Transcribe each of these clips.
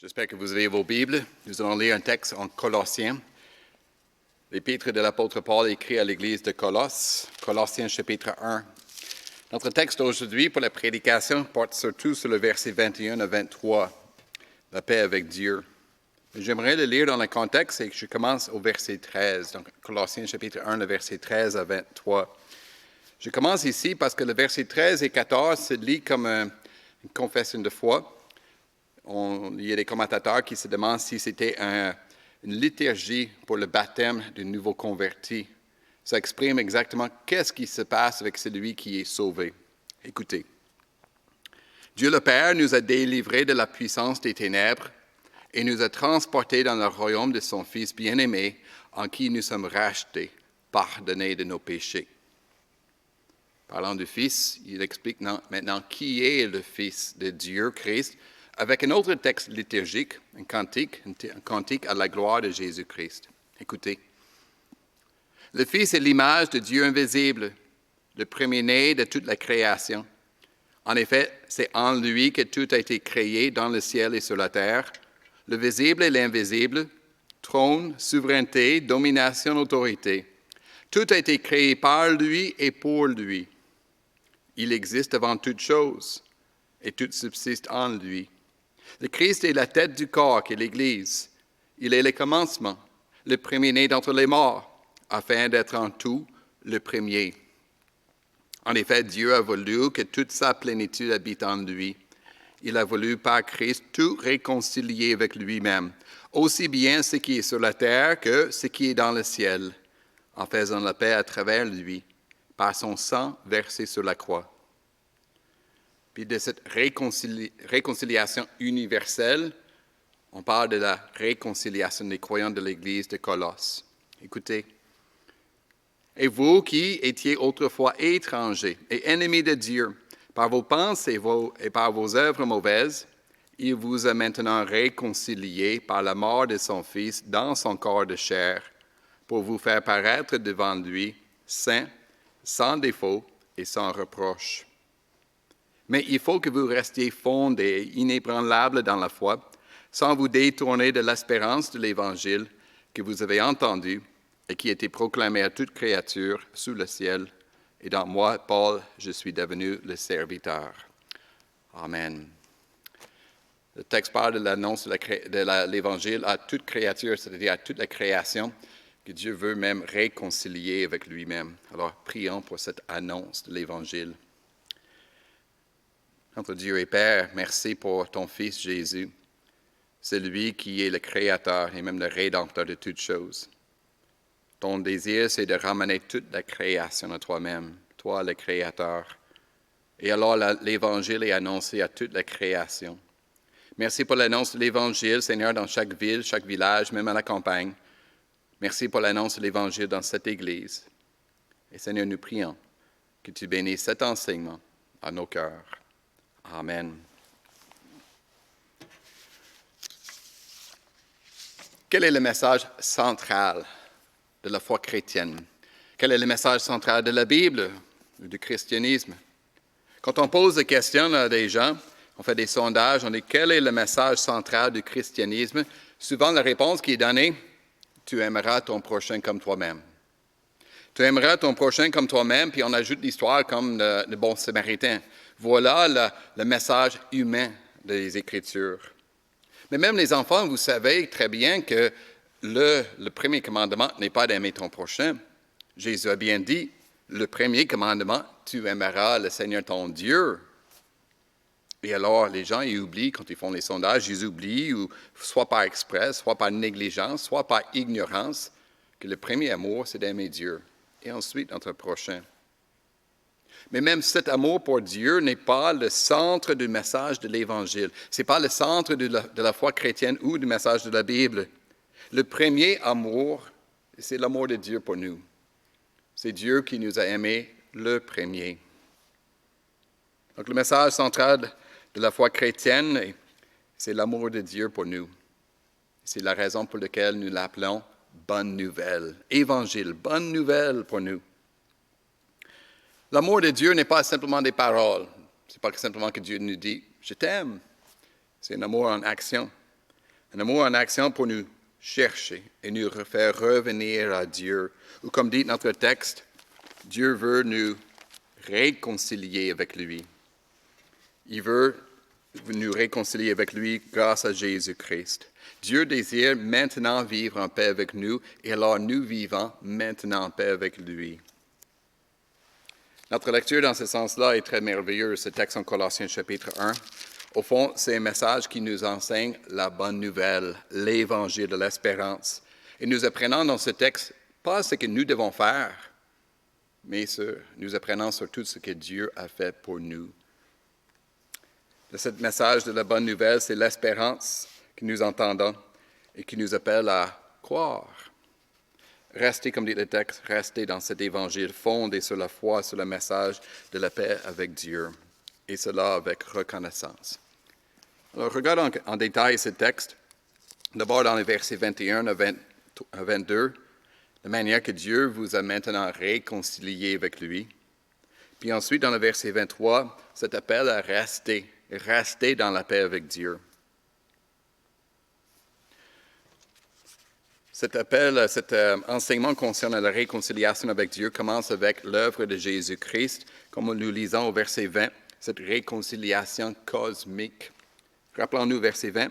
J'espère que vous avez vos Bibles. Nous allons lire un texte en Colossiens. L'épître de l'apôtre Paul écrit à l'église de Colosse, Colossiens chapitre 1. Notre texte d'aujourd'hui pour la prédication porte surtout sur le verset 21 à 23, la paix avec Dieu. J'aimerais le lire dans le contexte et que je commence au verset 13, donc Colossiens chapitre 1, le verset 13 à 23. Je commence ici parce que le verset 13 et 14 se lit comme une confession de foi. Il y a des commentateurs qui se demandent si c'était une liturgie pour le baptême de nouveaux convertis. Ça exprime exactement qu'est-ce qui se passe avec celui qui est sauvé. Écoutez. Dieu le Père nous a délivrés de la puissance des ténèbres et nous a transportés dans le royaume de son Fils bien-aimé, en qui nous sommes rachetés, pardonnés de nos péchés. Parlant du Fils, il explique maintenant qui est le Fils de Dieu, Christ, avec un autre texte liturgique, un cantique à la gloire de Jésus-Christ. Écoutez. Le Fils est l'image de Dieu invisible, le premier-né de toute la création. En effet, c'est en lui que tout a été créé dans le ciel et sur la terre, le visible et l'invisible, trône, souveraineté, domination, autorité. Tout a été créé par lui et pour lui. Il existe avant toute chose, et tout subsiste en lui. Le Christ est la tête du corps, qui est l'Église. Il est le commencement, le premier-né d'entre les morts, afin d'être en tout le premier. En effet, Dieu a voulu que toute sa plénitude habite en lui. Il a voulu par Christ tout réconcilier avec lui-même, aussi bien ce qui est sur la terre que ce qui est dans le ciel, en faisant la paix à travers lui, par son sang versé sur la croix. Puis de cette réconciliation universelle, on parle de la réconciliation des croyants de l'Église de Colosse. Écoutez. Et vous qui étiez autrefois étrangers et ennemis de Dieu, par vos pensées et par vos œuvres mauvaises, il vous a maintenant réconciliés par la mort de son Fils dans son corps de chair, pour vous faire paraître devant lui, saints, sans défaut et sans reproche. Mais il faut que vous restiez fondés et inébranlables dans la foi, sans vous détourner de l'espérance de l'Évangile que vous avez entendu et qui a été proclamé à toute créature sous le ciel. Et dans moi, Paul, je suis devenu le serviteur. Amen. Le texte parle de l'annonce de l'Évangile à toute créature, c'est-à-dire à toute la création, que Dieu veut même réconcilier avec lui-même. Alors, prions pour cette annonce de l'Évangile. Notre Dieu et Père, merci pour ton Fils Jésus. C'est lui qui est le Créateur et même le Rédempteur de toutes choses. Ton désir, c'est de ramener toute la création à toi-même, toi le Créateur. Et alors l'Évangile est annoncé à toute la création. Merci pour l'annonce de l'Évangile, Seigneur, dans chaque ville, chaque village, même à la campagne. Merci pour l'annonce de l'Évangile dans cette Église. Et Seigneur, nous prions que tu bénisses cet enseignement à nos cœurs. Amen. Quel est le message central de la foi chrétienne? Quel est le message central de la Bible ou du christianisme? Quand on pose des questions à des gens, on fait des sondages, on dit quel est le message central du christianisme? Souvent, la réponse qui est donnée, tu aimeras ton prochain comme toi-même. Tu aimeras ton prochain comme toi-même, puis on ajoute l'histoire comme le bon samaritain. Voilà le message humain des Écritures. Mais même les enfants, vous savez très bien que le premier commandement n'est pas d'aimer ton prochain. Jésus a bien dit, le premier commandement, tu aimeras le Seigneur ton Dieu. Et alors, les gens, ils oublient, quand ils font les sondages, ils oublient, ou soit par exprès, soit par négligence, soit par ignorance, que le premier amour, c'est d'aimer Dieu. Et ensuite, notre prochain. Mais même cet amour pour Dieu n'est pas le centre du message de l'Évangile. Ce n'est pas le centre de la foi chrétienne ou du message de la Bible. Le premier amour, c'est l'amour de Dieu pour nous. C'est Dieu qui nous a aimés le premier. Donc le message central de la foi chrétienne, c'est l'amour de Dieu pour nous. C'est la raison pour laquelle nous l'appelons bonne nouvelle. Évangile, bonne nouvelle pour nous. L'amour de Dieu n'est pas simplement des paroles. Ce n'est pas simplement que Dieu nous dit « je t'aime ». C'est un amour en action. Un amour en action pour nous chercher et nous faire revenir à Dieu. Ou comme dit notre texte, Dieu veut nous réconcilier avec lui. Il veut nous réconcilier avec lui grâce à Jésus-Christ. Dieu désire maintenant vivre en paix avec nous et alors nous vivons maintenant en paix avec lui. Notre lecture dans ce sens-là est très merveilleuse, ce texte en Colossiens chapitre 1. Au fond, c'est un message qui nous enseigne la bonne nouvelle, l'évangile de l'espérance. Et nous apprenons dans ce texte pas ce que nous devons faire, mais nous apprenons surtout ce que Dieu a fait pour nous. Ce message de la bonne nouvelle, c'est l'espérance que nous entendons et qui nous appelle à croire. Restez, comme dit le texte, restez dans cet évangile fondé sur la foi, sur le message de la paix avec Dieu, et cela avec reconnaissance. Alors, regardons en détail ce texte. D'abord, dans les versets 21 à 22, la manière que Dieu vous a maintenant réconcilié avec lui. Puis ensuite, dans le verset 23, cet appel à rester dans la paix avec Dieu. Cet appel, cet enseignement concernant la réconciliation avec Dieu commence avec l'œuvre de Jésus-Christ, comme nous lisons au verset 20, cette réconciliation cosmique. Rappelons-nous verset 20.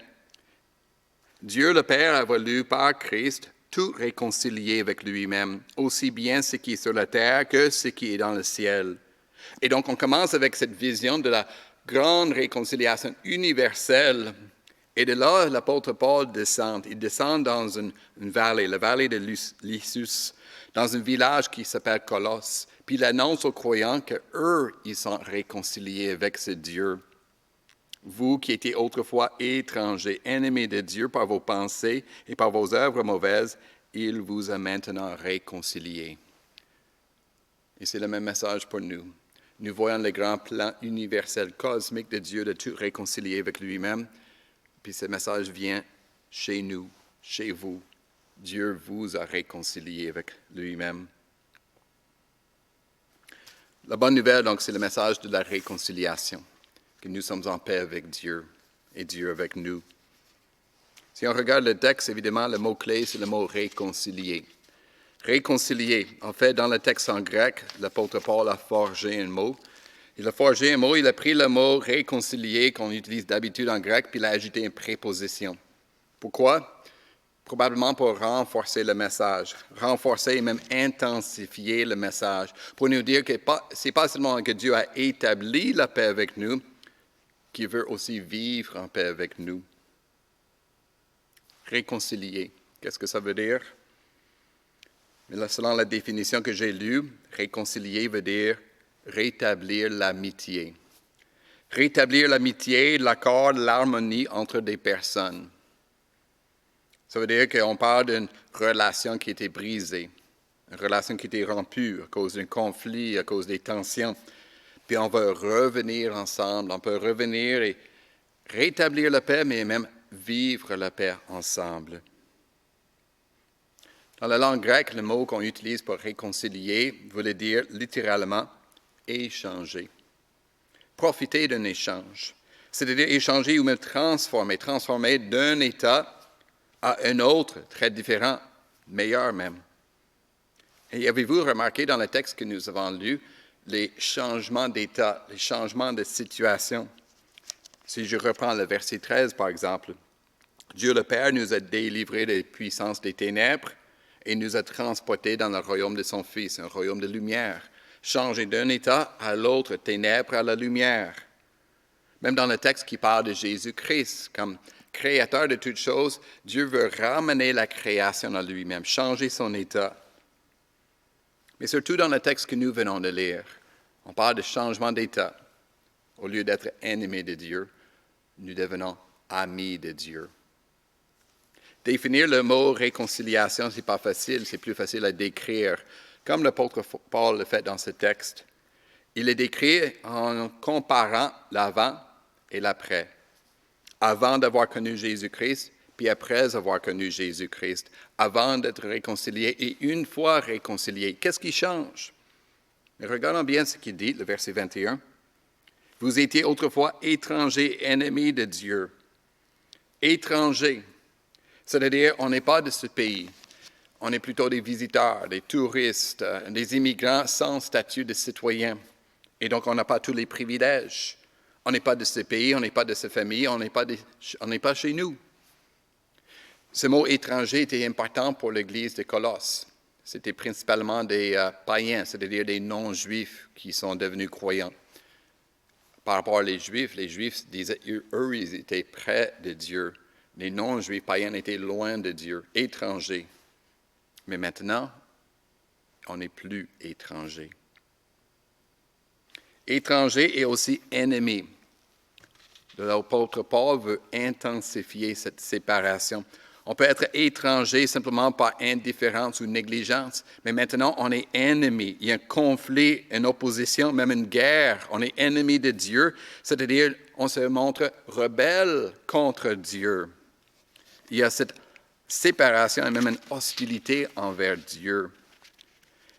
Dieu le Père a voulu par Christ tout réconcilier avec lui-même, aussi bien ce qui est sur la terre que ce qui est dans le ciel. Et donc on commence avec cette vision de la grande réconciliation universelle. Et de là, l'apôtre Paul descend. Il descend dans une vallée, la vallée de Lissus, dans un village qui s'appelle Colosse. Puis il annonce aux croyants qu'eux, ils sont réconciliés avec ce Dieu. Vous qui étiez autrefois étrangers, ennemis de Dieu par vos pensées et par vos œuvres mauvaises, il vous a maintenant réconciliés. Et c'est le même message pour nous. Nous voyons le grand plan universel, cosmique de Dieu de tout réconcilier avec lui-même. Puis ce message vient chez nous, chez vous. Dieu vous a réconcilié avec lui-même. La bonne nouvelle, donc, c'est le message de la réconciliation, que nous sommes en paix avec Dieu et Dieu avec nous. Si on regarde le texte, évidemment, le mot-clé, c'est le mot réconcilier. Réconcilier. En fait, dans le texte en grec, l'apôtre Paul a forgé un mot. Il a forgé un mot, il a pris le mot réconcilier qu'on utilise d'habitude en grec, puis il a ajouté une préposition. Pourquoi? Probablement pour renforcer le message, renforcer et même intensifier le message, pour nous dire que ce n'est pas seulement que Dieu a établi la paix avec nous, qu'il veut aussi vivre en paix avec nous. Réconcilier, qu'est-ce que ça veut dire? Mais là, selon la définition que j'ai lue, réconcilier veut dire rétablir l'amitié. Rétablir l'amitié, l'accord, l'harmonie entre des personnes. Ça veut dire qu'on parle d'une relation qui était brisée, une relation qui était rompue à cause d'un conflit, à cause des tensions. Puis on va revenir ensemble, on peut revenir et rétablir la paix, mais même vivre la paix ensemble. Dans la langue grecque, le mot qu'on utilise pour réconcilier voulait dire littéralement échanger. Profiter d'un échange. C'est-à-dire échanger ou même transformer d'un état à un autre, très différent, meilleur même. Et avez-vous remarqué dans le texte que nous avons lu les changements d'état, les changements de situation? Si je reprends le verset 13, par exemple, Dieu le Père nous a délivrés des puissances des ténèbres et nous a transportés dans le royaume de son Fils, un royaume de lumière, changé d'un état à l'autre, ténèbres à la lumière. Même dans le texte qui parle de Jésus-Christ, comme créateur de toutes choses, Dieu veut ramener la création à lui-même, changer son état. Mais surtout dans le texte que nous venons de lire, on parle de changement d'état. Au lieu d'être ennemis de Dieu, nous devenons amis de Dieu. Définir le mot réconciliation, ce n'est pas facile, c'est plus facile à décrire, comme l'apôtre Paul le fait dans ce texte. Il est décrit en comparant l'avant et l'après. Avant d'avoir connu Jésus-Christ, puis après avoir connu Jésus-Christ, avant d'être réconcilié et une fois réconcilié. Qu'est-ce qui change? Mais regardons bien ce qu'il dit, le verset 21. Vous étiez autrefois étrangers, ennemis de Dieu. Étrangers. C'est-à-dire, on n'est pas de ce pays. On est plutôt des visiteurs, des touristes, des immigrants sans statut de citoyen. Et donc, on n'a pas tous les privilèges. On n'est pas de ce pays, on n'est pas de cette famille, on n'est pas chez nous. Ce mot étranger était important pour l'Église de Colosse. C'était principalement des païens, c'est-à-dire des non-juifs qui sont devenus croyants. Par rapport aux Juifs disaient, eux, ils étaient près de Dieu. Les non-juifs païens étaient loin de Dieu, étrangers. Mais maintenant, on n'est plus étrangers. Étranger et aussi ennemi. L'apôtre Paul veut intensifier cette séparation. On peut être étranger simplement par indifférence ou négligence, mais maintenant on est ennemi. Il y a un conflit, une opposition, même une guerre. On est ennemi de Dieu, c'est-à-dire on se montre rebelle contre Dieu. Il y a cette séparation et même une hostilité envers Dieu.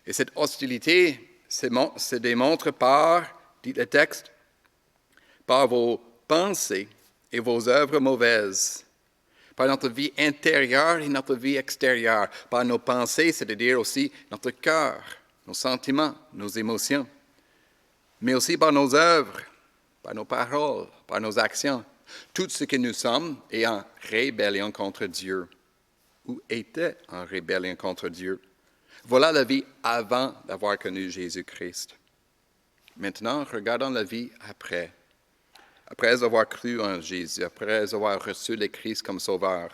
Et cette hostilité se démontre par, dit le texte, par vos pensées et vos œuvres mauvaises, par notre vie intérieure et notre vie extérieure, par nos pensées, c'est-à-dire aussi notre cœur, nos sentiments, nos émotions, mais aussi par nos œuvres, par nos paroles, par nos actions. Tout ce que nous sommes est en rébellion contre Dieu, ou était en rébellion contre Dieu. Voilà la vie avant d'avoir connu Jésus-Christ. Maintenant, regardons la vie après. Après avoir cru en Jésus, après avoir reçu le Christ comme sauveur.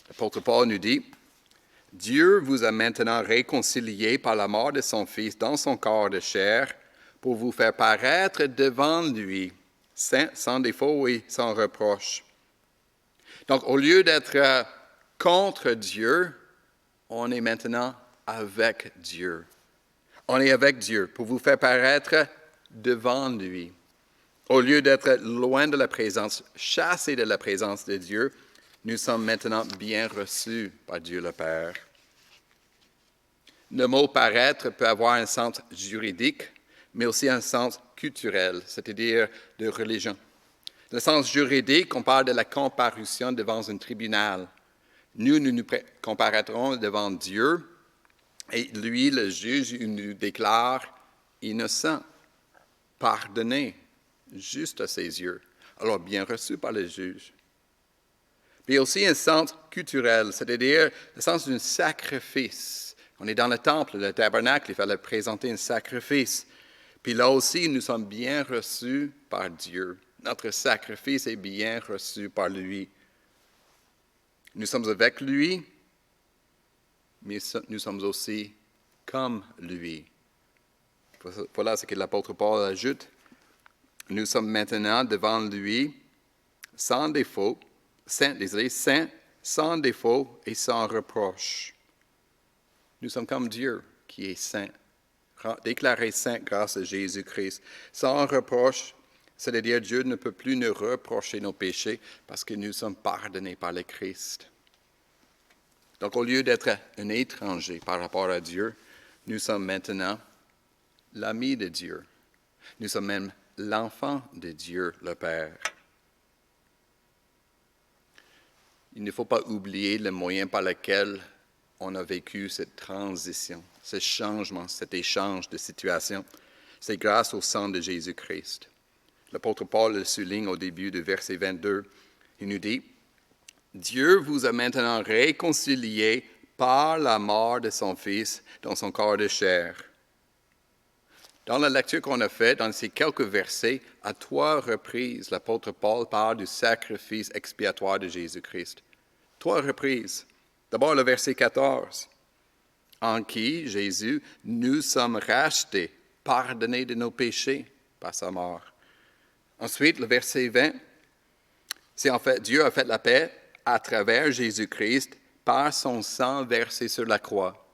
L'apôtre Paul nous dit, « Dieu vous a maintenant réconciliés par la mort de son Fils dans son corps de chair pour vous faire paraître devant lui, saint, sans défaut et sans reproche. » Donc, au lieu d'être contre Dieu, on est maintenant avec Dieu. On est avec Dieu pour vous faire paraître devant lui. Au lieu d'être loin de la présence, chassés de la présence de Dieu, nous sommes maintenant bien reçus par Dieu le Père. Le mot « paraître » peut avoir un sens juridique, mais aussi un sens culturel, c'est-à-dire de religion. Dans le sens juridique, on parle de la comparution devant un tribunal. Nous nous comparaîtrons devant Dieu, et lui, le juge, il nous déclare innocent, pardonné, juste à ses yeux, alors bien reçu par le juge. Puis aussi un sens culturel, c'est-à-dire le sens d'un sacrifice. On est dans le temple, le tabernacle, il fallait présenter un sacrifice. Puis là aussi, nous sommes bien reçus par Dieu. Notre sacrifice est bien reçu par lui. Nous sommes avec lui, mais nous sommes aussi comme lui. Voilà ce que l'apôtre Paul ajoute. Nous sommes maintenant devant lui sans défaut, saint, sans défaut et sans reproche. Nous sommes comme Dieu qui est saint, déclaré saint grâce à Jésus-Christ. Sans reproche, c'est-à-dire Dieu ne peut plus nous reprocher nos péchés parce que nous sommes pardonnés par le Christ. Donc au lieu d'être un étranger par rapport à Dieu, nous sommes maintenant l'ami de Dieu. Nous sommes même l'enfant de Dieu, le Père. Il ne faut pas oublier le moyen par lequel on a vécu cette transition, ce changement, cet échange de situation. C'est grâce au sang de Jésus-Christ. L'apôtre Paul le souligne au début du verset 22. Il nous dit, « Dieu vous a maintenant réconciliés par la mort de son Fils dans son corps de chair. » Dans la lecture qu'on a faite, dans ces quelques versets, à 3 reprises, l'apôtre Paul parle du sacrifice expiatoire de Jésus-Christ. 3 reprises. D'abord le verset 14, en qui, Jésus, nous sommes rachetés, pardonnés de nos péchés par sa mort. Ensuite, le verset 20, c'est en fait, Dieu a fait la paix à travers Jésus-Christ par son sang versé sur la croix.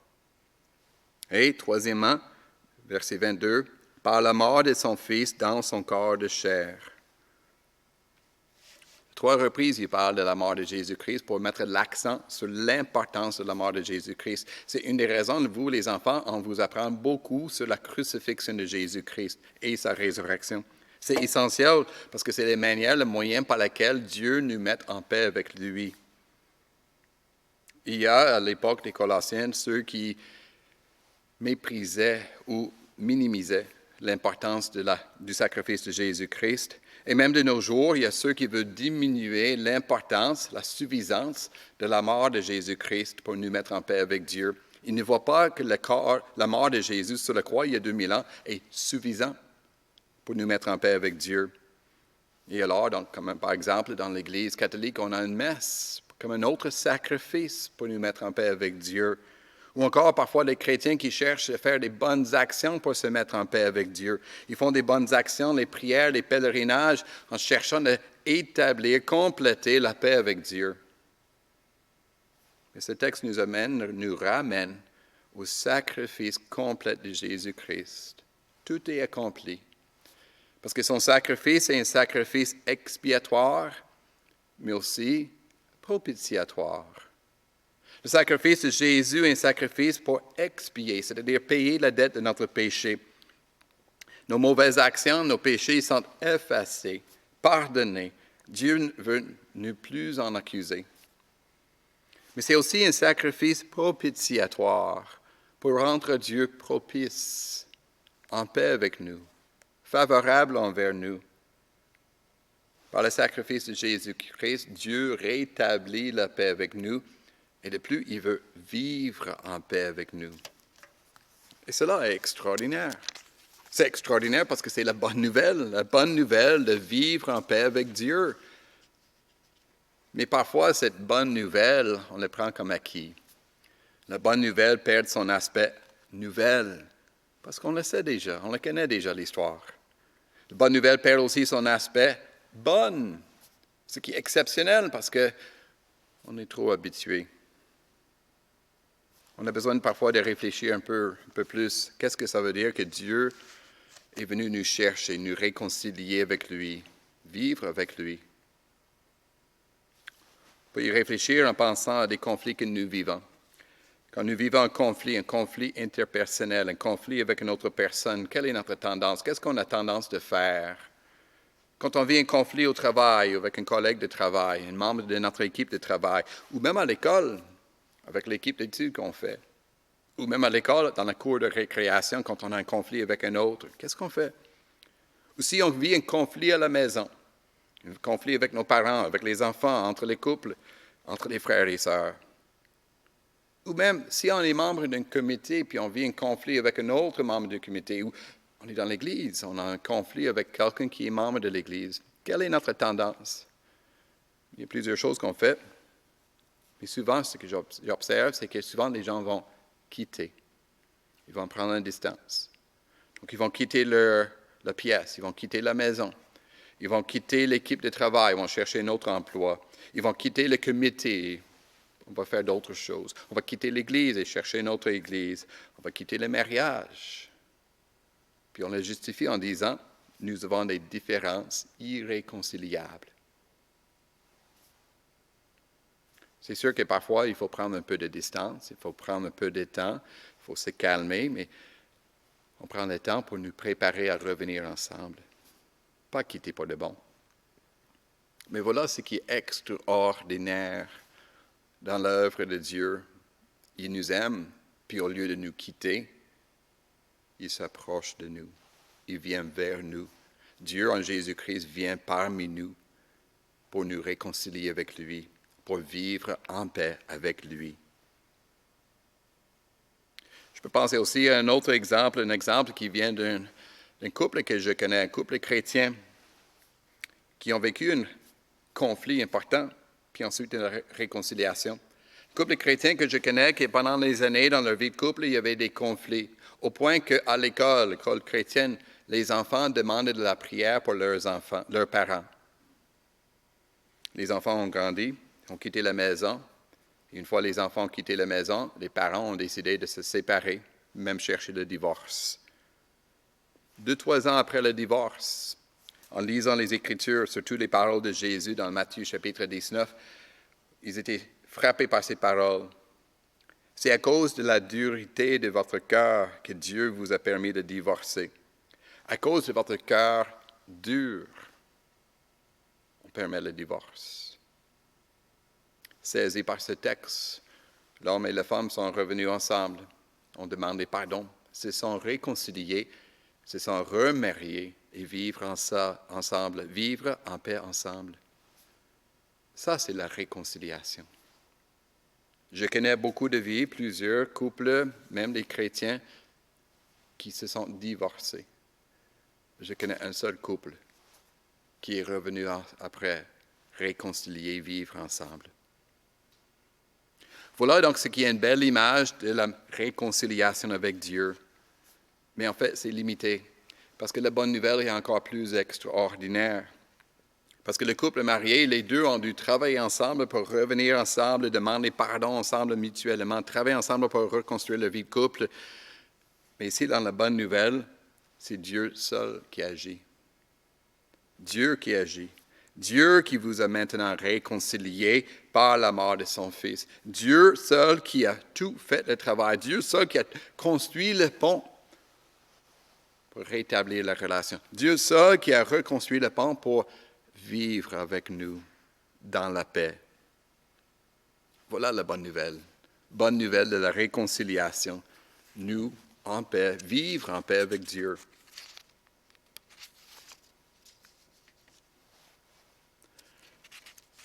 Et troisièmement, verset 22, par la mort de son Fils dans son corps de chair. 3 reprises, il parle de la mort de Jésus-Christ pour mettre l'accent sur l'importance de la mort de Jésus-Christ. C'est une des raisons, vous les enfants, on vous apprend beaucoup sur la crucifixion de Jésus-Christ et sa résurrection. C'est essentiel parce que c'est la manière, le moyen par lequel Dieu nous met en paix avec lui. Il y a à l'époque des Colossiens ceux qui méprisaient ou minimisaient l'importance du sacrifice de Jésus-Christ. Et même de nos jours, il y a ceux qui veulent diminuer l'importance, la suffisance de la mort de Jésus-Christ pour nous mettre en paix avec Dieu. Ils ne voient pas que la mort de Jésus sur la croix il y a 2000 ans est suffisant pour nous mettre en paix avec Dieu. Et alors, donc, comme par exemple, dans l'Église catholique, on a une messe comme un autre sacrifice pour nous mettre en paix avec Dieu. Ou encore, parfois, les chrétiens qui cherchent à faire des bonnes actions pour se mettre en paix avec Dieu. Ils font des bonnes actions, les prières, les pèlerinages, en cherchant à établir, compléter la paix avec Dieu. Mais ce texte nous ramène au sacrifice complet de Jésus-Christ. Tout est accompli. Parce que son sacrifice est un sacrifice expiatoire, mais aussi propitiatoire. Le sacrifice de Jésus est un sacrifice pour expier, c'est-à-dire payer la dette de notre péché. Nos mauvaises actions, nos péchés sont effacés, pardonnés. Dieu ne veut ne plus en accuser. Mais c'est aussi un sacrifice propitiatoire pour rendre Dieu propice, en paix avec nous, favorable envers nous. Par le sacrifice de Jésus-Christ, Dieu rétablit la paix avec nous. Et de plus, il veut vivre en paix avec nous. Et cela est extraordinaire. C'est extraordinaire parce que c'est la bonne nouvelle de vivre en paix avec Dieu. Mais parfois, cette bonne nouvelle, on la prend comme acquis. La bonne nouvelle perd son aspect nouvelle, parce qu'on le sait déjà, on la connaît déjà l'histoire. La bonne nouvelle perd aussi son aspect bonne, ce qui est exceptionnel parce qu'on est trop habitué. On a besoin parfois de réfléchir un peu plus. Qu'est-ce que ça veut dire que Dieu est venu nous chercher, nous réconcilier avec lui, vivre avec lui? On peut y réfléchir en pensant à des conflits que nous vivons. Quand nous vivons un conflit interpersonnel, un conflit avec une autre personne, quelle est notre tendance? Qu'est-ce qu'on a tendance de faire? Quand on vit un conflit au travail, avec un collègue de travail, un membre de notre équipe de travail, ou même à l'école, avec l'équipe d'études qu'on fait, ou même à l'école, dans la cour de récréation, quand on a un conflit avec un autre, qu'est-ce qu'on fait? Ou si on vit un conflit à la maison, un conflit avec nos parents, avec les enfants, entre les couples, entre les frères et sœurs. Ou même si on est membre d'un comité, puis on vit un conflit avec un autre membre du comité, ou on est dans l'Église, on a un conflit avec quelqu'un qui est membre de l'Église. Quelle est notre tendance? Il y a plusieurs choses qu'on fait. Mais souvent, ce que j'observe, c'est que souvent les gens vont quitter. Ils vont prendre une distance. Donc, ils vont quitter la pièce, ils vont quitter la maison. Ils vont quitter l'équipe de travail, ils vont chercher un autre emploi. Ils vont quitter le comité, on va faire d'autres choses. On va quitter l'Église et chercher une autre Église. On va quitter le mariage. Puis on le justifie en disant, nous avons des différences irréconciliables. C'est sûr que parfois, il faut prendre un peu de distance, il faut prendre un peu de temps, il faut se calmer, mais on prend le temps pour nous préparer à revenir ensemble. Pas quitter pour de bon. Mais voilà ce qui est extraordinaire dans l'œuvre de Dieu. Il nous aime, puis au lieu de nous quitter, il s'approche de nous. Il vient vers nous. Dieu en Jésus-Christ vient parmi nous pour nous réconcilier avec lui, pour vivre en paix avec lui. Je peux penser aussi à un autre exemple, un exemple qui vient d'un couple que je connais, un couple chrétien, qui ont vécu un conflit important, puis ensuite une réconciliation. Un couple chrétien que je connais, qui pendant les années, dans leur vie de couple, il y avait des conflits, au point qu'à l'école chrétienne, les enfants demandaient de la prière pour leurs parents. Les enfants ont grandi, ont quitté la maison. Et une fois les enfants ont quitté la maison, les parents ont décidé de se séparer, même chercher le divorce. 2-3 ans après le divorce, en lisant les Écritures, surtout les paroles de Jésus dans Matthieu chapitre 19, ils étaient frappés par ces paroles. C'est à cause de la dureté de votre cœur que Dieu vous a permis de divorcer. À cause de votre cœur dur, on permet le divorce. Saisi par ce texte, L'homme et la femme sont revenus ensemble, ont demandé pardon, se sont réconciliés, se sont remariés et vivre ensemble, vivre en paix ensemble. Ça, c'est la réconciliation. Je connais beaucoup de vies, plusieurs couples, même des chrétiens, qui se sont divorcés. Je connais un seul couple qui est revenu après réconcilier, vivre ensemble. Voilà donc ce qui est une belle image de la réconciliation avec Dieu. Mais en fait, c'est limité, parce que la bonne nouvelle est encore plus extraordinaire. Parce que le couple marié, les deux ont dû travailler ensemble pour revenir ensemble, demander pardon ensemble mutuellement, travailler ensemble pour reconstruire la vie de couple. Mais ici, dans la bonne nouvelle, c'est Dieu seul qui agit. Dieu qui agit. Dieu qui vous a maintenant réconciliés par la mort de son Fils. Dieu seul qui a tout fait le travail. Dieu seul qui a construit le pont pour rétablir la relation. Dieu seul qui a reconstruit le pont pour vivre avec nous dans la paix. Voilà la bonne nouvelle. Bonne nouvelle de la réconciliation. Nous, en paix, vivre en paix avec Dieu.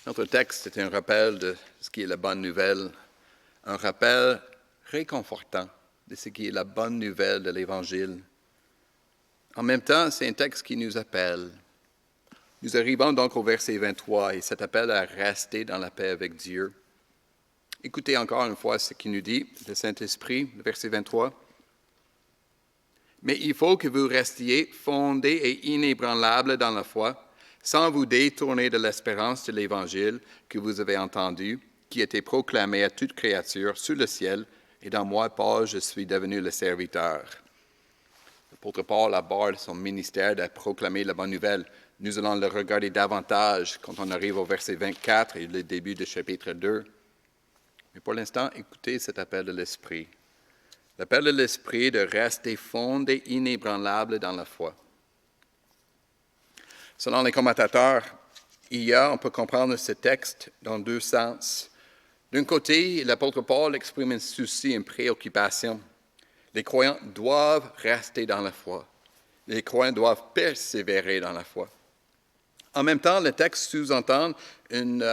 Notre texte est un rappel de ce qui est la bonne nouvelle, un rappel réconfortant de ce qui est la bonne nouvelle de l'Évangile. En même temps, c'est un texte qui nous appelle. Nous arrivons donc au verset 23 et cet appel à rester dans la paix avec Dieu. Écoutez encore une fois ce qu'il nous dit, le Saint-Esprit, le verset 23. « Mais il faut que vous restiez fondés et inébranlables dans la foi, sans vous détourner de l'espérance de l'Évangile que vous avez entendu, qui a été proclamé à toute créature sous le ciel, et dans moi, Paul, je suis devenu le serviteur. » L'apôtre Paul aborde son ministère de proclamer la bonne nouvelle. Nous allons le regarder davantage quand on arrive au verset 24 et le début du chapitre 2. Mais pour l'instant, écoutez cet appel de l'Esprit. L'appel de l'Esprit de rester fondé, inébranlable dans la foi. Selon les commentateurs, on peut comprendre ce texte dans deux sens. D'un côté, l'apôtre Paul exprime un souci, une préoccupation. Les croyants doivent rester dans la foi. Les croyants doivent persévérer dans la foi. En même temps, le texte sous-entend une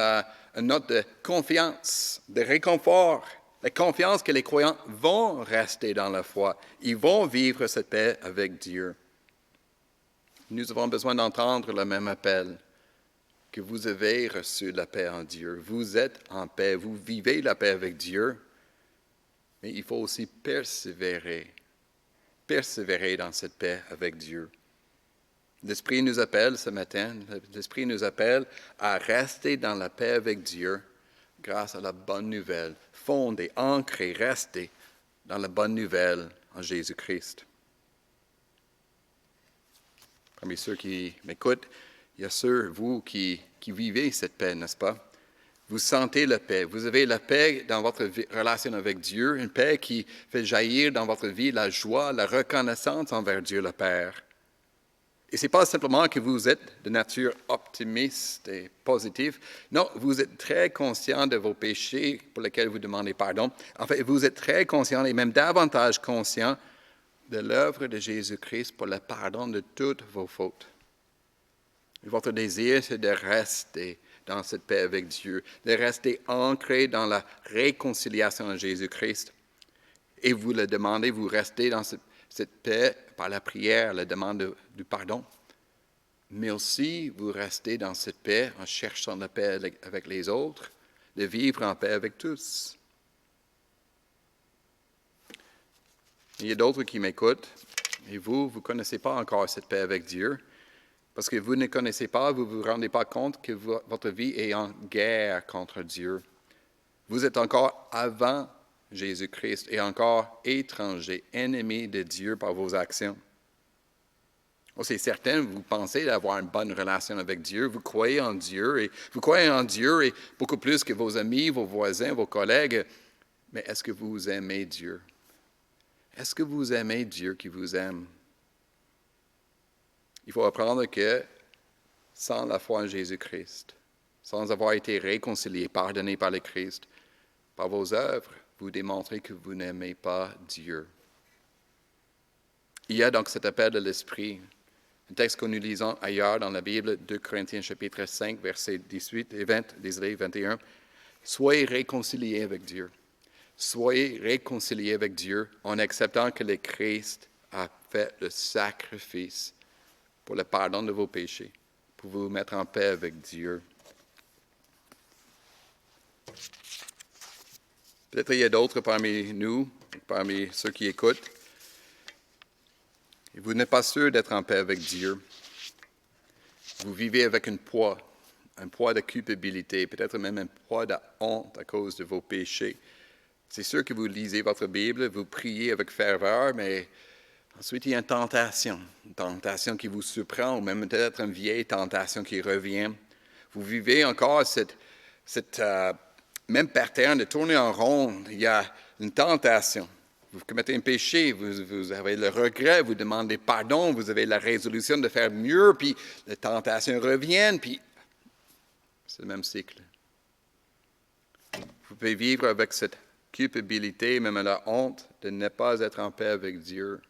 note de confiance, de réconfort, la confiance que les croyants vont rester dans la foi. Ils vont vivre cette paix avec Dieu. Nous avons besoin d'entendre le même appel, que vous avez reçu la paix en Dieu. Vous êtes en paix, vous vivez la paix avec Dieu, mais il faut aussi persévérer dans cette paix avec Dieu. L'Esprit nous appelle ce matin, l'Esprit nous appelle à rester dans la paix avec Dieu grâce à la bonne nouvelle, fondée, ancrée, restée dans la bonne nouvelle en Jésus-Christ. Parmi ceux qui m'écoutent, il y a ceux, vous, qui vivez cette paix, n'est-ce pas? Vous sentez la paix. Vous avez la paix dans votre relation avec Dieu, une paix qui fait jaillir dans votre vie la joie, la reconnaissance envers Dieu le Père. Et ce n'est pas simplement que vous êtes de nature optimiste et positive. Non, vous êtes très conscient de vos péchés pour lesquels vous demandez pardon. En fait, vous êtes très conscient et même davantage conscient de l'œuvre de Jésus-Christ pour le pardon de toutes vos fautes. Et votre désir, c'est de rester dans cette paix avec Dieu, de rester ancré dans la réconciliation de Jésus-Christ. Et vous le demandez, vous restez dans cette paix par la prière, la demande du pardon. Mais aussi, vous restez dans cette paix en cherchant la paix avec les autres, de vivre en paix avec tous. Il y a d'autres qui m'écoutent, et vous ne connaissez pas encore cette paix avec Dieu, parce que vous ne connaissez pas, vous ne vous rendez pas compte que votre vie est en guerre contre Dieu. Vous êtes encore avant Jésus-Christ et encore étranger, ennemi de Dieu par vos actions. Oh, c'est certain, vous pensez avoir une bonne relation avec Dieu, vous croyez en Dieu, et beaucoup plus que vos amis, vos voisins, vos collègues, mais est-ce que vous aimez Dieu? Est-ce que vous aimez Dieu qui vous aime? Il faut apprendre que sans la foi en Jésus-Christ, sans avoir été réconcilié, pardonné par le Christ, par vos œuvres, vous démontrez que vous n'aimez pas Dieu. Il y a donc cet appel de l'Esprit, un texte que nous lisons ailleurs dans la Bible, 2 Corinthiens chapitre 5, versets 18 et 21. Soyez réconciliés avec Dieu. Soyez réconciliés avec Dieu en acceptant que le Christ a fait le sacrifice pour le pardon de vos péchés, pour vous mettre en paix avec Dieu. Peut-être il y a d'autres parmi nous, parmi ceux qui écoutent, et vous n'êtes pas sûr d'être en paix avec Dieu. Vous vivez avec un poids de culpabilité, peut-être même un poids de honte à cause de vos péchés. C'est sûr que vous lisez votre Bible, vous priez avec ferveur, mais ensuite il y a une tentation qui vous surprend, ou même peut-être une vieille tentation qui revient. Vous vivez encore cette même pattern de tourner en rond. Il y a une tentation. Vous commettez un péché, vous avez le regret, vous demandez pardon, vous avez la résolution de faire mieux, puis la tentation revient, puis c'est le même cycle. Vous pouvez vivre avec cette culpabilité, même la honte de ne pas être en paix avec Dieu,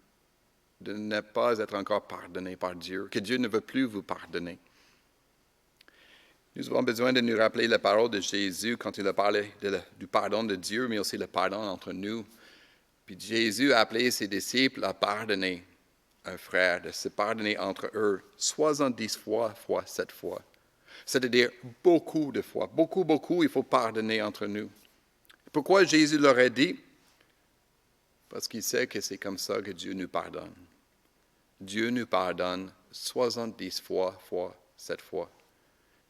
de ne pas être encore pardonné par Dieu, que Dieu ne veut plus vous pardonner. Nous avons besoin de nous rappeler la parole de Jésus quand il a parlé du pardon de Dieu, mais aussi le pardon entre nous. Puis Jésus a appelé ses disciples à pardonner un frère, de se pardonner entre eux 70 fois, 7 fois. C'est-à-dire beaucoup de fois, beaucoup, il faut pardonner entre nous. Pourquoi Jésus leur a dit? Parce qu'il sait que c'est comme ça que Dieu nous pardonne. Dieu nous pardonne 70 fois, 7 fois.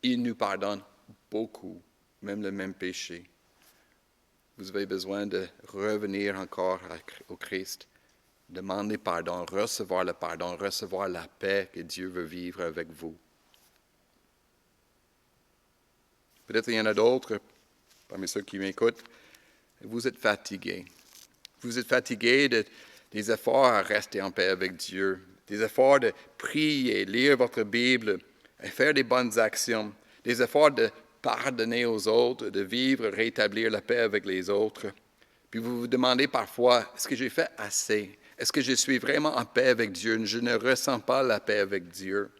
Il nous pardonne beaucoup, même le même péché. Vous avez besoin de revenir encore au Christ, demander pardon, recevoir le pardon, recevoir la paix que Dieu veut vivre avec vous. Peut-être il y en a d'autres, parmi ceux qui m'écoutent, vous êtes fatigués. Vous êtes fatigués des efforts à rester en paix avec Dieu, des efforts de prier, lire votre Bible, et faire des bonnes actions, des efforts de pardonner aux autres, de vivre, rétablir la paix avec les autres. Puis vous vous demandez parfois, est-ce que j'ai fait assez? Est-ce que je suis vraiment en paix avec Dieu? Je ne ressens pas la paix avec Dieu.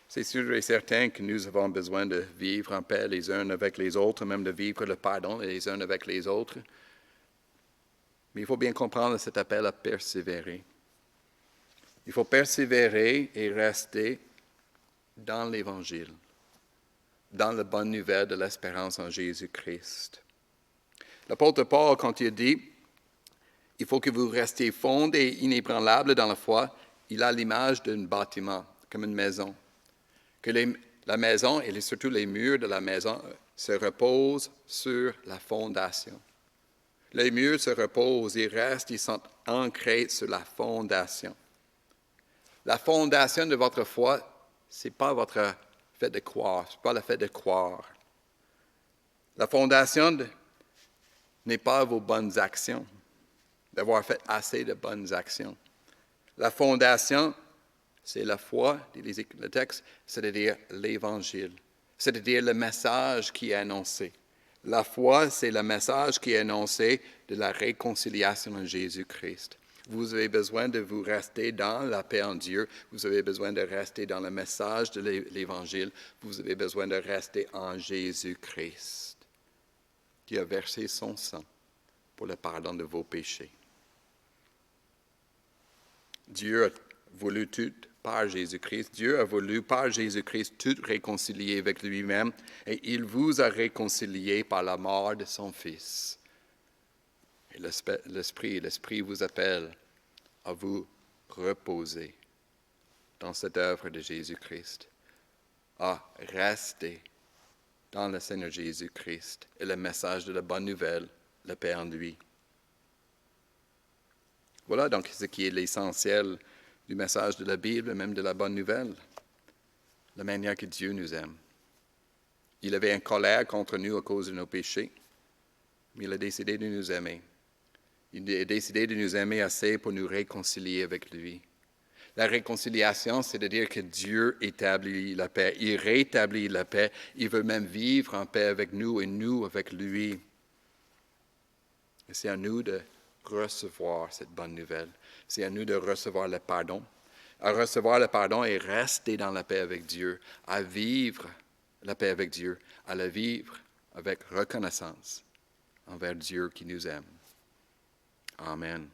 C'est sûr et certain que nous avons besoin de vivre en paix les uns avec les autres, même de vivre le pardon les uns avec les autres. Mais il faut bien comprendre cet appel à persévérer. Il faut persévérer et rester dans l'Évangile, dans la bonne nouvelle de l'espérance en Jésus-Christ. L'apôtre Paul, quand il dit « Il faut que vous restiez fondés et inébranlables dans la foi », il a l'image d'un bâtiment, comme une maison. Que la maison et surtout les murs de la maison se reposent sur la fondation. Les murs se reposent, ils sont ancrés sur la fondation. La fondation de votre foi, ce n'est pas votre fait de croire, ce n'est pas le fait de croire. La fondation n'est pas vos bonnes actions, d'avoir fait assez de bonnes actions. La fondation, c'est la foi, dit le texte, c'est-à-dire l'Évangile, c'est-à-dire le message qui est annoncé. La foi, c'est le message qui est annoncé de la réconciliation en Jésus-Christ. Vous avez besoin de vous rester dans la paix en Dieu. Vous avez besoin de rester dans le message de l'Évangile. Vous avez besoin de rester en Jésus-Christ, qui a versé son sang pour le pardon de vos péchés. Dieu a voulu tout par Jésus-Christ. Dieu a voulu par Jésus-Christ tout réconcilier avec lui-même et il vous a réconcilié par la mort de son Fils. Et l'Esprit vous appelle à vous reposer dans cette œuvre de Jésus-Christ, à rester dans le Seigneur Jésus-Christ et le message de la bonne nouvelle, la paix en lui. Voilà donc ce qui est l'essentiel du message de la Bible, même de la bonne nouvelle, la manière que Dieu nous aime. Il avait une colère contre nous à cause de nos péchés, mais il a décidé de nous aimer. Il a décidé de nous aimer assez pour nous réconcilier avec lui. La réconciliation, c'est de dire que Dieu établit la paix. Il rétablit la paix. Il veut même vivre en paix avec nous et nous avec lui. Et c'est à nous de recevoir cette bonne nouvelle. C'est à nous de recevoir le pardon. À recevoir le pardon et rester dans la paix avec Dieu. À vivre la paix avec Dieu. À la vivre avec reconnaissance envers Dieu qui nous aime. Amen.